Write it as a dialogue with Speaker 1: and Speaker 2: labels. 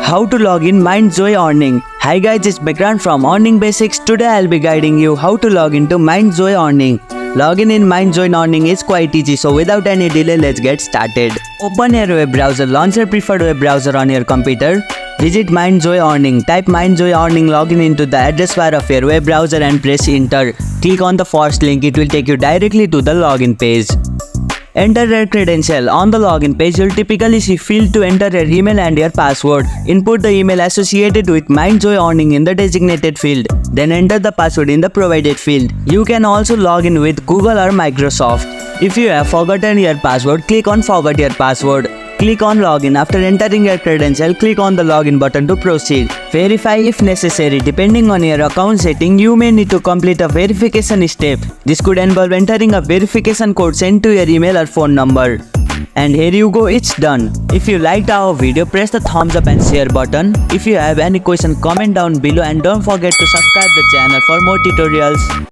Speaker 1: How to log in MindZoe Earning. Hi guys, it's Background from Earning Basics. Today I'll be guiding you how to log into MindZoe Earning. Login in MindZoe Earning is quite easy, so without any delay, let's get started. Open your web browser, launch your preferred web browser on your computer. Visit MindZoe Earning. Type MindZoe Earning login into the address bar of your web browser and press enter. Click on the first link, it will take you directly to the login page. Enter your credential. On the login page, you'll typically see field to enter your email and your password. Input the email associated with MindZoe Earning in the designated field. Then enter the password in the provided field. You can also log in with Google or Microsoft. If you have forgotten your password, click on Forget Your Password. Click on Login. After entering your credential, click on the Login button to proceed. Verify if necessary. Depending on your account setting, you may need to complete a verification step. This could involve entering a verification code sent to your email or phone number. And here you go, it's done. If you liked our video, press the thumbs up and share button. If you have any question, comment down below and don't forget to subscribe the channel for more tutorials.